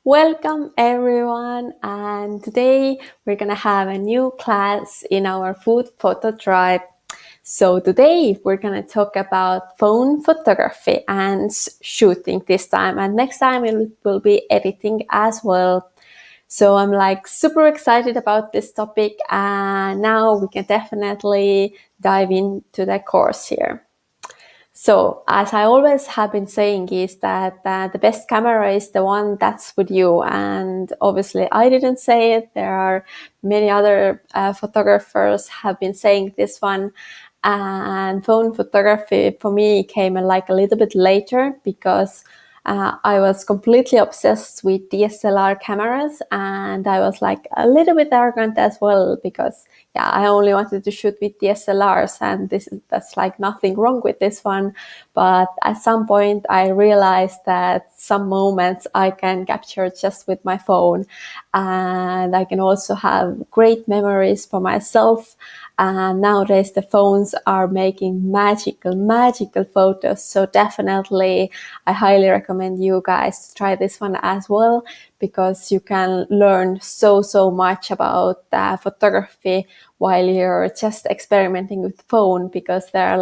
Welcome everyone, and today we're gonna have a new class in our food photo tribe. So today we're gonna talk about phone photography and shooting this time, and next time it will be editing as well. So I'm super excited about this topic, and now we can definitely dive into the course here. So, as I always have been saying, is that the best camera is the one that's with you. And obviously, I didn't say it. There are many other photographers have been saying this one. And phone photography for me came a little bit later because I was completely obsessed with DSLR cameras, and I was a little bit arrogant as well because I only wanted to shoot with DSLRs, and that's nothing wrong with this one. But at some point I realized that some moments I can capture just with my phone, and I can also have great memories for myself. And nowadays the phones are making magical photos. So definitely I highly recommend you guys to try this one as well, because you can learn so much about photography while you're just experimenting with phone, because there are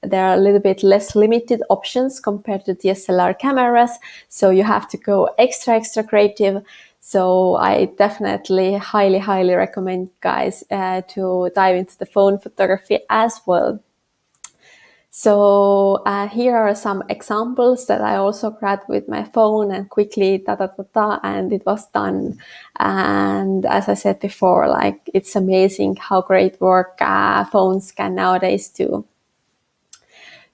a little bit less limited options compared to DSLR cameras. So you have to go extra creative. So I definitely highly recommend guys to dive into the phone photography as well. So here are some examples that I also grabbed with my phone and quickly and it was done. And as I said before, it's amazing how great work phones can nowadays do.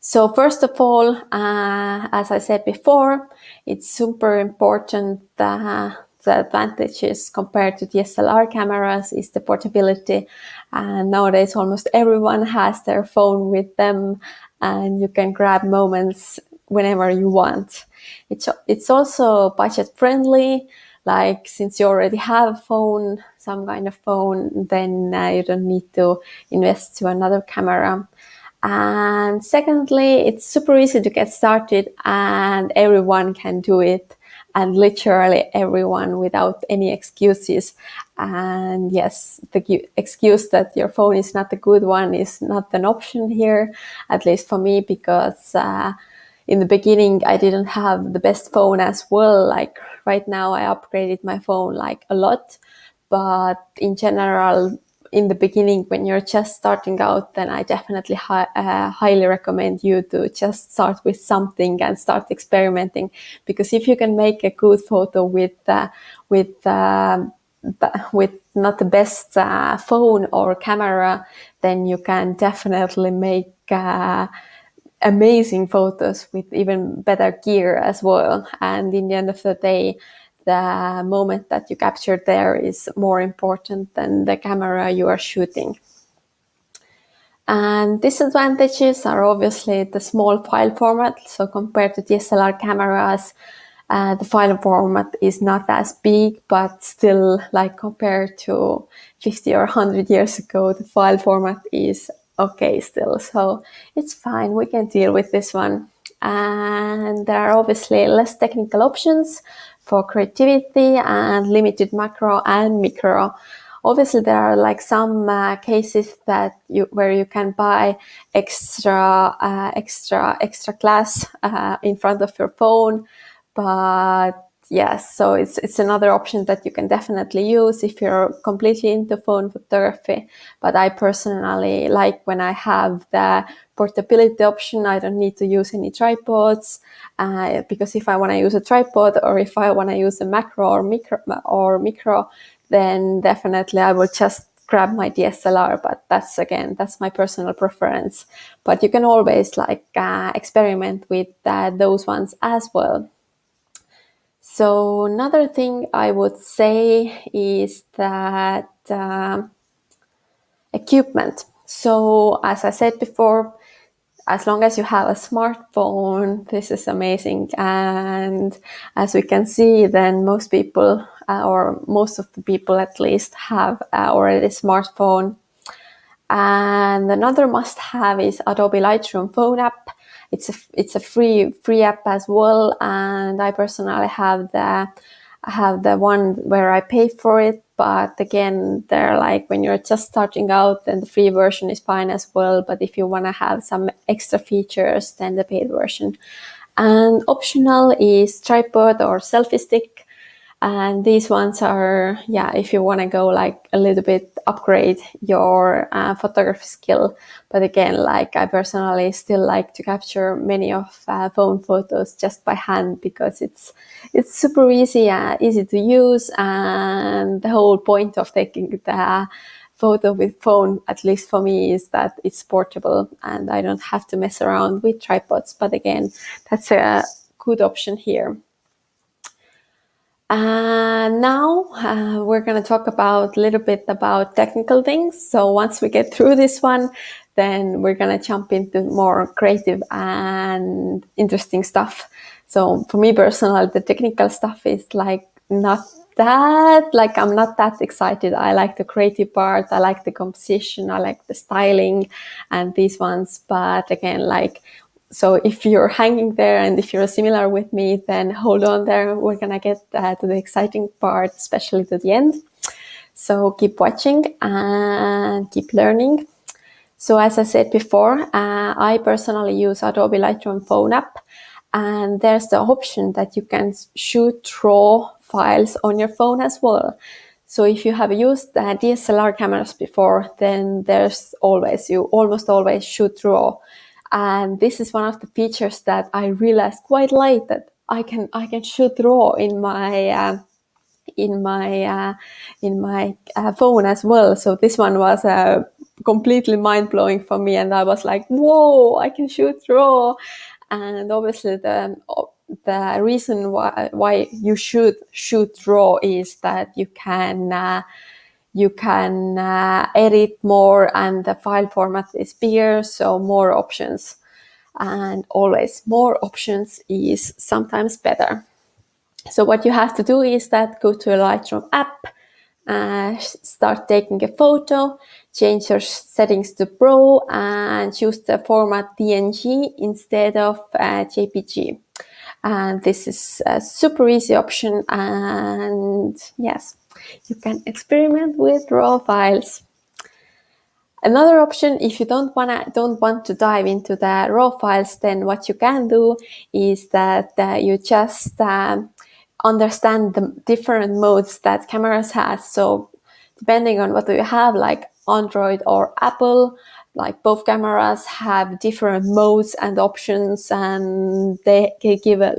So first of all, as I said before, it's super important the advantages compared to DSLR cameras is the portability. And nowadays almost everyone has their phone with them, and you can grab moments whenever you want. It's also budget friendly. Since you already have a phone, some kind of phone, then you don't need to invest to another camera. And secondly, it's super easy to get started, and everyone can do it, and literally everyone without any excuses. And yes, the excuse that your phone is not a good one is not an option here, at least for me, because in the beginning I didn't have the best phone as well. Right now I upgraded my phone a lot, but in general, in the beginning, when you're just starting out, then I definitely highly recommend you to just start with something and start experimenting. Because if you can make a good photo with not the best phone or camera, then you can definitely make amazing photos with even better gear as well. And in the end of the day, the moment that you capture there is more important than the camera you are shooting. And disadvantages are obviously the small file format. So compared to DSLR cameras, the file format is not as big, but still, compared to 50 or 100 years ago, the file format is okay still. So it's fine, we can deal with this one. And there are obviously less technical options for creativity and limited macro and micro. Obviously, there are some cases that where you can buy extra glass in front of your phone, but yes, so it's another option that you can definitely use if you're completely into phone photography. But I personally like when I have the portability option. I don't need to use any tripods, because if I want to use a tripod, or if I want to use a macro or micro, then definitely I will just grab my DSLR. But that's my personal preference. But you can always experiment with those ones as well. So another thing I would say is that equipment. So as I said before, as long as you have a smartphone, this is amazing. And as we can see, then most people, or most of the people at least, have already a smartphone. And another must-have is Adobe Lightroom phone app. It's a free app as well, and I personally have the I have the one where I pay for it, but again, they're like when you're just starting out, then the free version is fine as well. But if you want to have some extra features, then the paid version. And optional is tripod or selfie stick. And these ones are, yeah, if you want to go like a little bit upgrade your photography skill. But again, like I personally still like to capture many of phone photos just by hand because it's super easy to use. And the whole point of taking the photo with phone, at least for me, is that it's portable and I don't have to mess around with tripods. But again, that's a good option here. Now we're going to talk about a little bit about technical things. So once we get through this one, then we're going to jump into more creative and interesting stuff. So for me personally, the technical stuff is like not that, like I'm not that excited. I like the creative part, I like the composition, I like the styling and these ones. But again, like, so if you're hanging there and if you're similar with me, then hold on there. We're going to get to the exciting part, especially to the end. So keep watching and keep learning. So as I said before, I personally use Adobe Lightroom phone app. And there's the option that you can shoot RAW files on your phone as well. So if you have used DSLR cameras before, then there's always, you almost always shoot RAW. And this is one of the features that I realized quite late, that I can shoot RAW in my phone as well. So this one was completely mind-blowing for me, and I was like, whoa, I can shoot RAW. And obviously the reason why you should shoot RAW is that you can edit more and the file format is bigger, so more options. And always more options is sometimes better. So what you have to do is that go to a Lightroom app, start taking a photo, change your settings to Pro and choose the format PNG instead of JPG. And this is a super easy option, and yes, you can experiment with RAW files. Another option, if you don't want to dive into the RAW files, then what you can do is that you just understand the different modes that cameras has. So depending on what you have, like Android or Apple, like both cameras have different modes and options, and they give a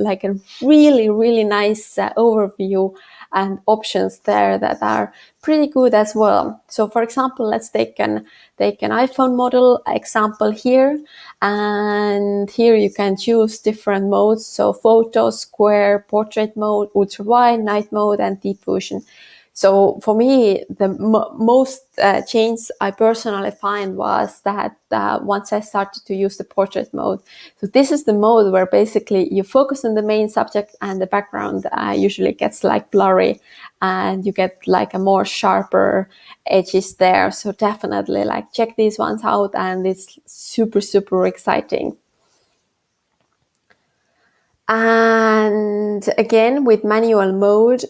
really, really nice overview and options there that are pretty good as well. So for example, let's take an iPhone model example here, and here you can choose different modes. So photo, square, portrait mode, ultra wide, night mode, and deep fusion. So for me, the most change I personally find was that once I started to use the portrait mode. So this is the mode where basically you focus on the main subject and the background usually gets like blurry and you get like a more sharper edges there. So definitely like check these ones out, and it's super, super exciting. And again, with manual mode,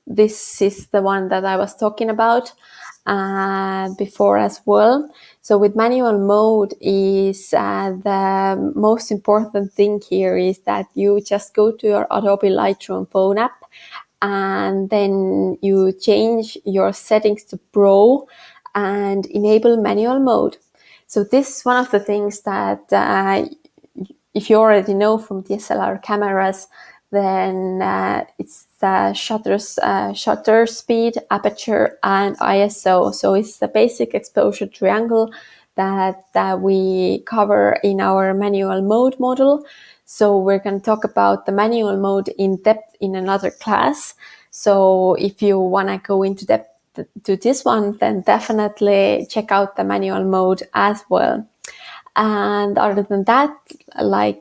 this is the one that I was talking about before as well. So with manual mode is the most important thing here is that you just go to your Adobe Lightroom phone app and then you change your settings to Pro and enable manual mode. So this is one of the things that if you already know from DSLR cameras, then it's the shutter speed, aperture, and ISO. So it's the basic exposure triangle that we cover in our manual mode model. So we're going to talk about the manual mode in depth in another class. So if you want to go into depth to this one, then definitely check out the manual mode as well. And other than that,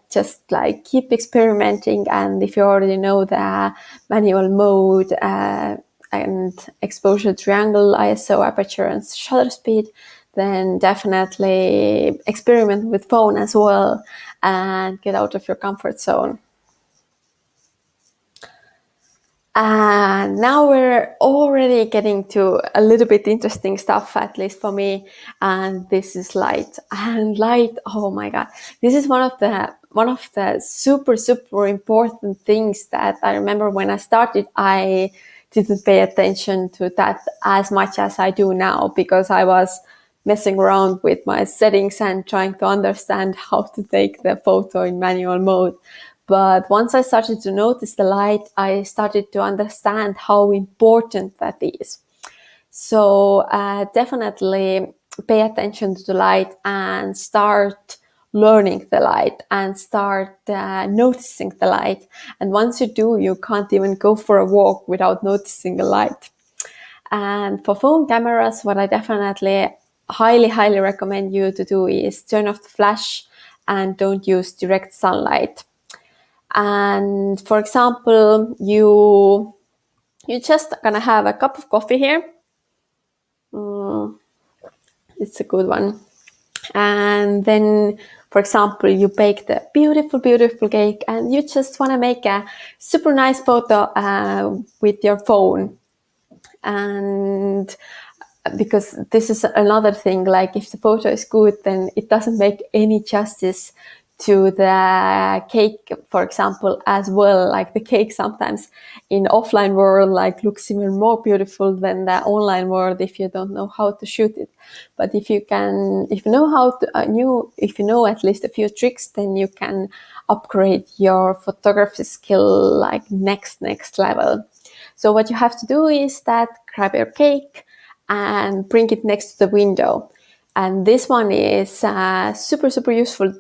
just keep experimenting. And if you already know the manual mode and exposure triangle, ISO, aperture, and shutter speed, then definitely experiment with phone as well and get out of your comfort zone. And now we're already getting to a little bit interesting stuff, at least for me. And this is light. And light, oh my God, this is one of the super important things that I remember when I started. I didn't pay attention to that as much as I do now, because I was messing around with my settings and trying to understand how to take the photo in manual mode. But once I started to notice the light, I started to understand how important that is. So definitely pay attention to the light and start learning the light and start noticing the light. And once you do, you can't even go for a walk without noticing the light. And for phone cameras, what I definitely highly recommend you to do is turn off the flash and don't use direct sunlight. And for example, you just gonna have a cup of coffee here. It's a good one. And then, for example, you bake the beautiful cake and you just want to make a super nice photo with your phone. And because this is another thing, like if the photo is good, then it doesn't make any justice to the cake, for example, as well. Like the cake sometimes in offline world like looks even more beautiful than the online world if you don't know how to shoot it. But if you know how to if you know at least a few tricks, then you can upgrade your photography skill like next level. So what you have to do is that grab your cake and bring it next to the window. And this one is a super useful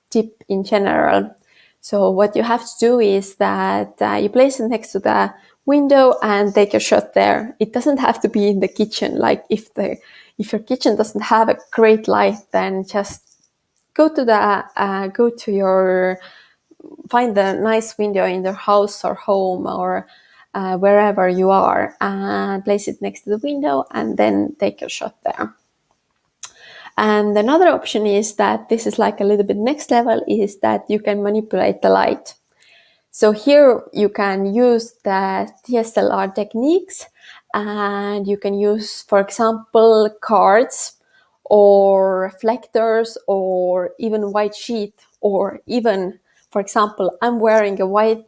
tip in general. So what you have to do is that you place it next to the window and take a shot there. It doesn't have to be in the kitchen. Like if your kitchen doesn't have a great light, then just find a nice window in your house or home or wherever you are, and place it next to the window and then take a shot there. And another option is that this is like a little bit next level, is that you can manipulate the light. So here you can use the DSLR techniques, and you can use, for example, cards or reflectors or even white sheet, or even, for example, I'm wearing a white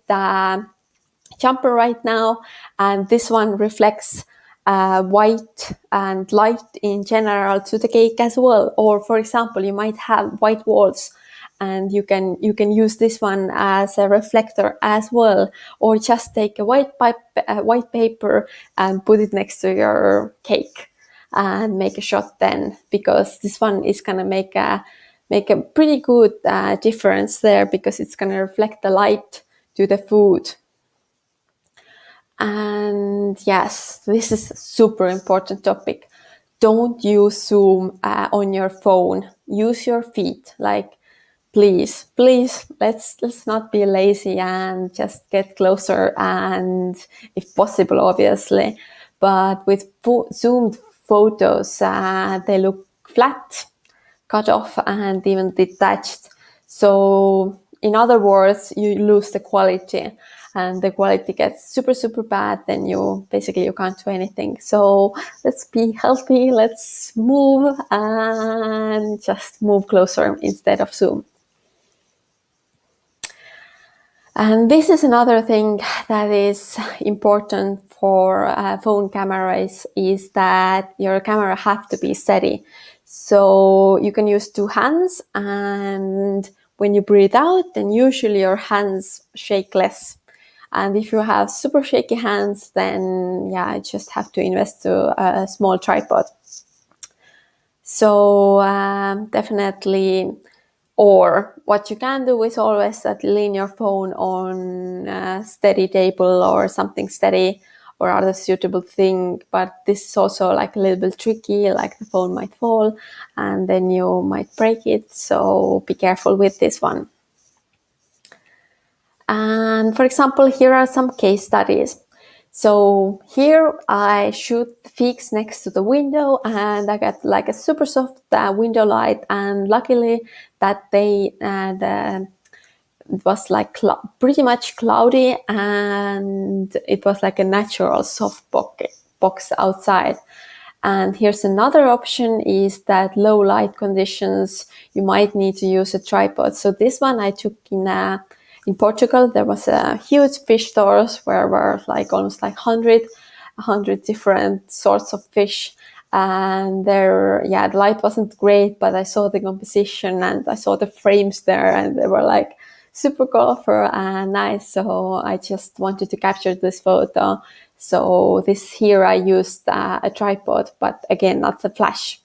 jumper right now, and this one reflects white and light in general to the cake as well. Or for example, you might have white walls and you can use this one as a reflector as well, or just take a white paper and put it next to your cake and make a shot then, because this one is going to make a pretty good difference there, because it's going to reflect the light to the food. And yes, this is a super important topic. Don't use Zoom on your phone. Use your feet. Like, please, let's not be lazy and just get closer, and if possible, obviously. But with zoomed photos, they look flat, cut off, and even detached. So in other words, you lose the quality, and the quality gets super bad, then you can't do anything. So let's be healthy, let's move and just move closer instead of zoom. And this is another thing that is important for phone cameras, is that your camera have to be steady. So you can use two hands, and when you breathe out, then usually your hands shake less. And if you have super shaky hands, then yeah, you just have to invest to a small tripod. So definitely. Or what you can do is always lean your phone on a steady table or something steady or other suitable thing. But this is also like a little bit tricky, like the phone might fall and then you might break it. So be careful with this one. And for example, here are some case studies. So here I shoot the figs next to the window, and I got like a super soft window light, and luckily that day the it was like pretty much cloudy, and it was like a natural soft box outside. And here's another option, is that low light conditions, you might need to use a tripod. So this one I took in Portugal. There was a huge fish stores where were like almost like 100 different sorts of fish. And there, yeah, the light wasn't great, but I saw the composition and I saw the frames there, and they were like super colorful and nice. So I just wanted to capture this photo. So this here I used a tripod, but again, not the flash.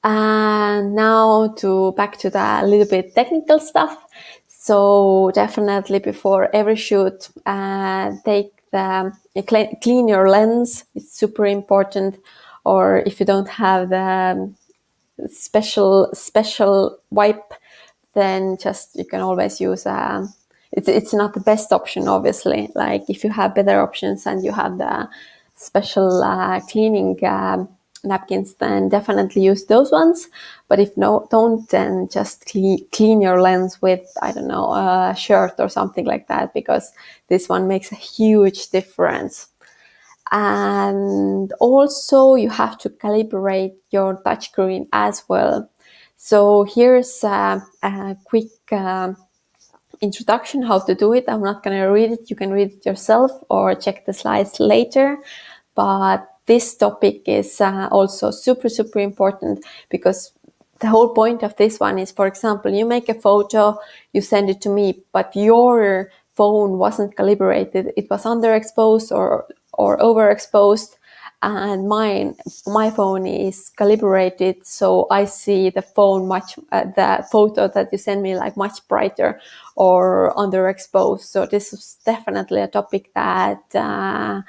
And now back to the little bit technical stuff. So definitely before every shoot, clean your lens. It's super important. Or if you don't have the special wipe, then just you can always use it's not the best option, obviously. Like if you have better options and you have the special cleaning napkins, then definitely use those ones. But if don't, then just clean your lens with, I don't know, a shirt or something like that, because this one makes a huge difference. And also you have to calibrate your touchscreen as well. So here's a quick introduction how to do it. I'm not going to read it. You can read it yourself or check the slides later. But this topic is also super, super important, because the whole point of this one is, for example, you make a photo, you send it to me, but your phone wasn't calibrated. It was underexposed or overexposed, and my phone is calibrated, so I see the phone the photo that you send me like much brighter or underexposed. So this is definitely a topic that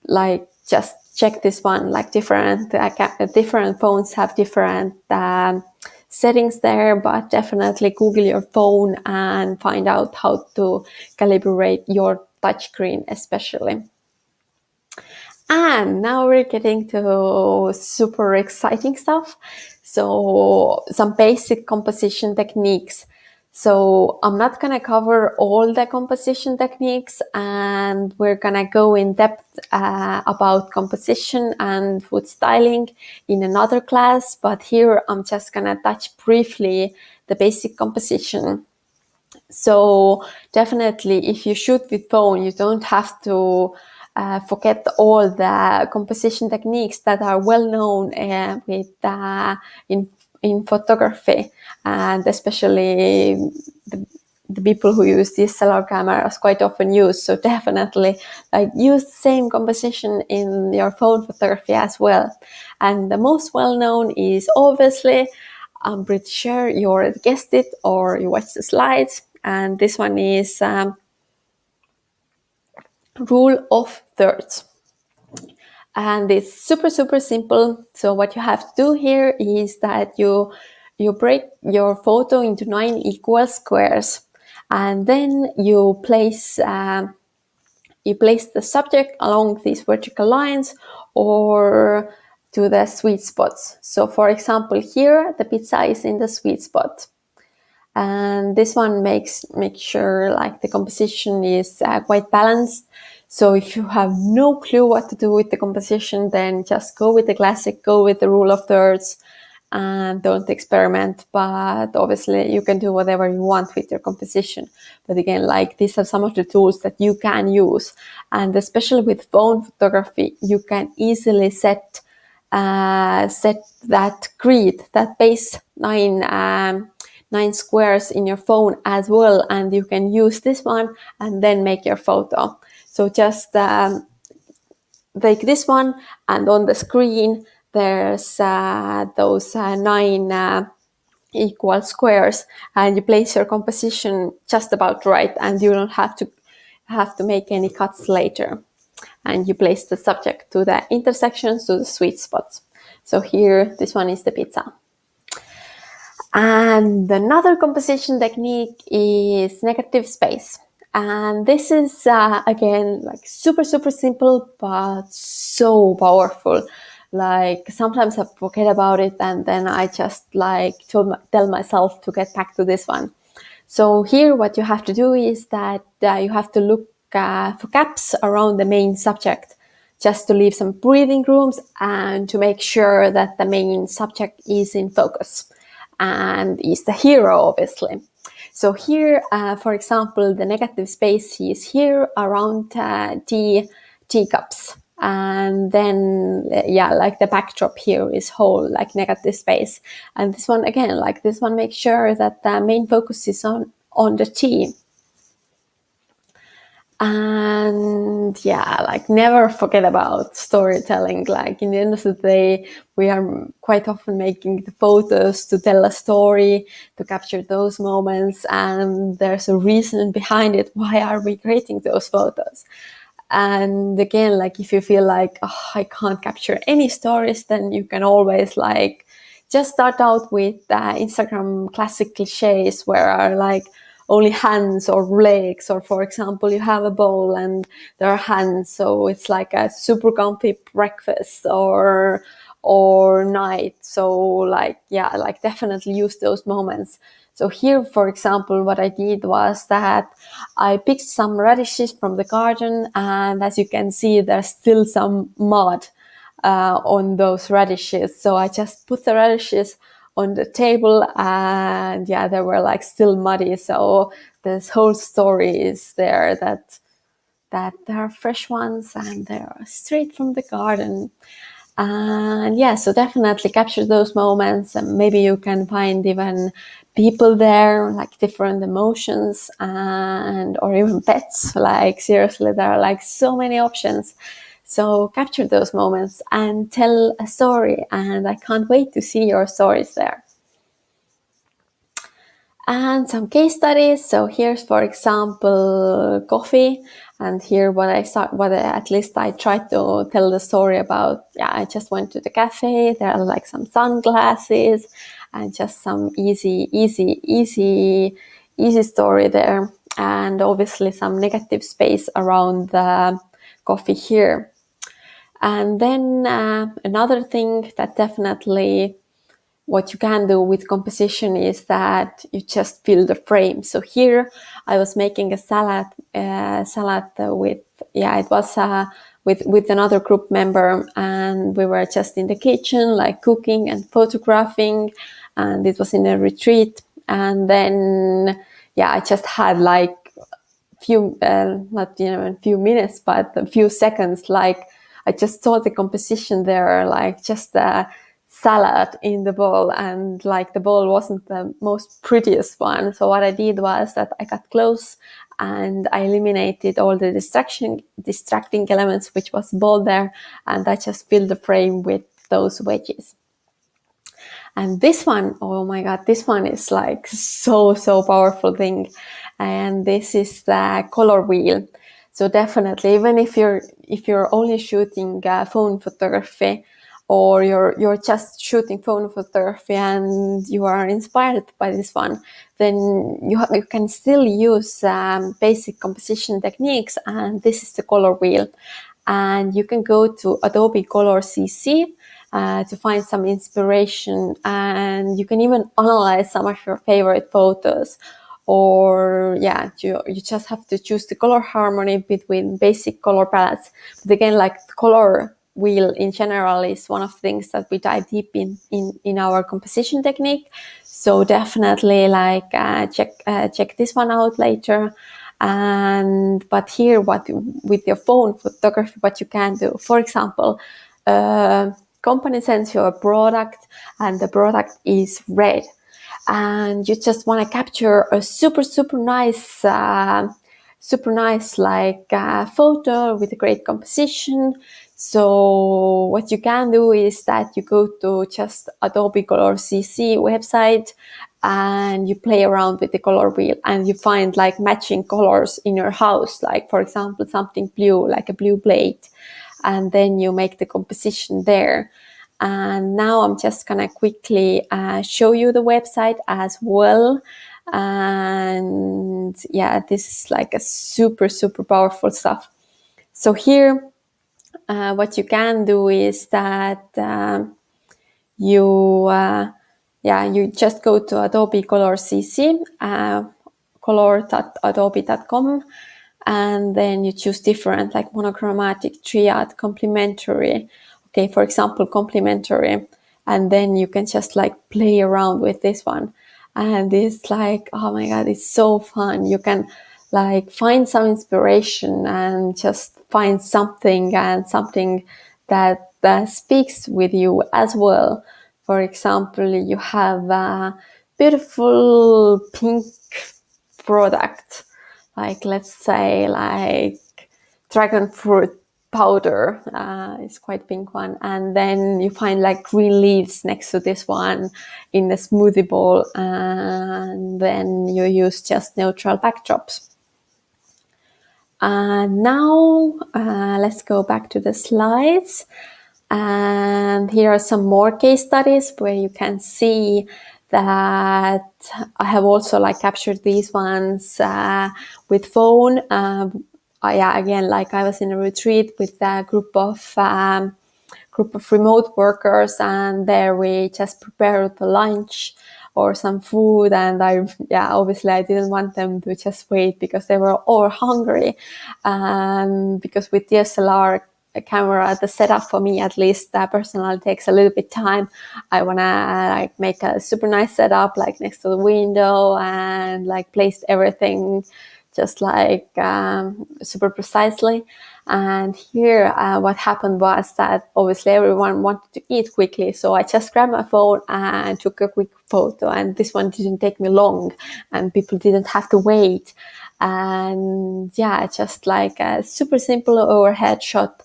like just check this one. Like different phones have different settings there, but definitely Google your phone and find out how to calibrate your touchscreen especially. And now we're getting to super exciting stuff. So some basic composition techniques. So I'm not going to cover all the composition techniques, and we're going to go in depth about composition and food styling in another class. But here I'm just going to touch briefly the basic composition. So definitely if you shoot with phone, you don't have to forget all the composition techniques that are well known in photography, and especially the people who use DSLR cameras quite often use. So definitely use the same composition in your phone photography as well. And the most well known is, obviously, I'm pretty sure you already guessed it or you watched the slides, and this one is rule of thirds. And it's super, super simple. So what you have to do here is that you break your photo into 9 equal squares, and then you place the subject along these vertical lines or to the sweet spots. So for example, here the pizza is in the sweet spot. And this one makes sure like the composition is quite balanced. So if you have no clue what to do with the composition, then just go with the classic, go with the rule of thirds, and don't experiment. But obviously you can do whatever you want with your composition. But again, like these are some of the tools that you can use. And especially with phone photography, you can easily set that grid, that base 9 squares in your phone as well, and you can use this one and then make your photo. So just take this one, and on the screen there's those 9 equal squares, and you place your composition just about right, and you don't have to make any cuts later. And you place the subject to the intersections, to the sweet spots. So here, this one is the pizza. And another composition technique is negative space. And this is, again, like super, super simple, but so powerful. Like sometimes I forget about it, and then I just like tell myself to get back to this one. So here what you have to do is that you have to look for gaps around the main subject, just to leave some breathing rooms and to make sure that the main subject is in focus and is the hero, obviously. So here, for example, the negative space is here around teacups. And then, like the backdrop here is whole, like negative space. And this one, again, like this one makes sure that the main focus is on the tea. And like never forget about storytelling. Like in the end of the day, we are quite often making the photos to tell a story, to capture those moments, and there's a reason behind it. Why are we creating those photos? And again, like if you feel like, oh, I can't capture any stories, then you can always like just start out with Instagram classic cliches where are like only hands or legs, or for example, you have a bowl and there are hands, so it's like a super comfy breakfast or night. So like definitely use those moments. So here, for example, what I did was that I picked some radishes from the garden, and as you can see, there's still some mud on those radishes. So I just put the radishes on the table, and they were like still muddy. So this whole story is there that there are fresh ones and they're straight from the garden. And so definitely capture those moments, and maybe you can find even people there, like different emotions, and or even pets. Like seriously, there are like so many options. So capture those moments and tell a story, and I can't wait to see your stories there. And some case studies. So here's, for example, coffee. And here at least I tried to tell the story about, I just went to the cafe. There are like some sunglasses and just some easy story there. And obviously some negative space around the coffee here. And then another thing that definitely what you can do with composition is that you just fill the frame. So here I was making a salad with, it was with another group member, and we were just in the kitchen, like cooking and photographing, and it was in a retreat. And then, I just had like few, not a few minutes, but a few seconds, like I just saw the composition there, like just salad in the bowl, and like the bowl wasn't the most prettiest one. So what I did was that I got close and I eliminated all the distracting elements which was bowl there, and I just filled the frame with those wedges. And this one, oh my god, this one is like so powerful thing, and this is the color wheel. So definitely, even if you're only shooting phone photography, or you're just shooting phone photography and you are inspired by this one, then you can still use basic composition techniques, and this is the color wheel. And you can go to Adobe Color CC to find some inspiration, and you can even analyze some of your favorite photos. Or you just have to choose the color harmony between basic color palettes. But again, like the color wheel in general is one of the things that we dive deep in our composition technique. So definitely like check this one out later. But here, with your phone photography, what you can do, for example, company sends you a product and the product is red, and you just want to capture a super nice like photo with a great composition. So what you can do is that you go to just Adobe Color CC website and you play around with the color wheel, and you find like matching colors in your house, like for example something blue, like a blue plate, and then you make the composition there. And now I'm just gonna quickly show you the website as well. And this is like a super powerful stuff. So here what you can do is that you just go to Adobe Color CC color.adobe.com, and then you choose different like monochromatic, triad, complementary. Okay, for example, complementary, and then you can just like play around with this one. And it's like, oh my God, it's so fun. You can like find some inspiration and just find something that speaks with you as well. For example, you have a beautiful pink product, like let's say like dragon fruit powder, it's quite pink one, and then you find like green leaves next to this one in a smoothie bowl, and then you use just neutral backdrops. Now let's go back to the slides, and here are some more case studies where you can see that I have also like captured these ones with phone. Again, like I was in a retreat with a group of remote workers, and there we just prepared the lunch or some food, and obviously I didn't want them to just wait because they were all hungry, because with DSLR camera, the setup for me at least personally takes a little bit time. I want to like make a super nice setup like next to the window and like place everything just like super precisely. And here what happened was that obviously everyone wanted to eat quickly, so I just grabbed my phone and took a quick photo, and this one didn't take me long and people didn't have to wait. And yeah, just like a super simple overhead shot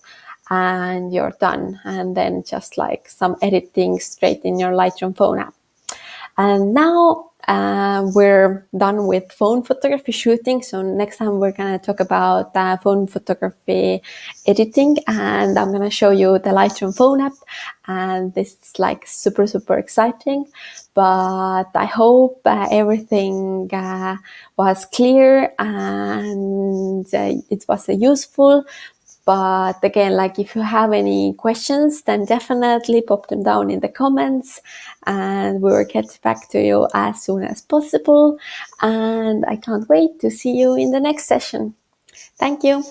and you're done, and then just like some editing straight in your Lightroom phone app. And now we're done with phone photography shooting. So next time we're going to talk about phone photography editing, and I'm going to show you the Lightroom phone app. And this is like super, super exciting. But I hope everything was clear and it was useful. But again, like if you have any questions, then definitely pop them down in the comments and we will get back to you as soon as possible. And I can't wait to see you in the next session. Thank you.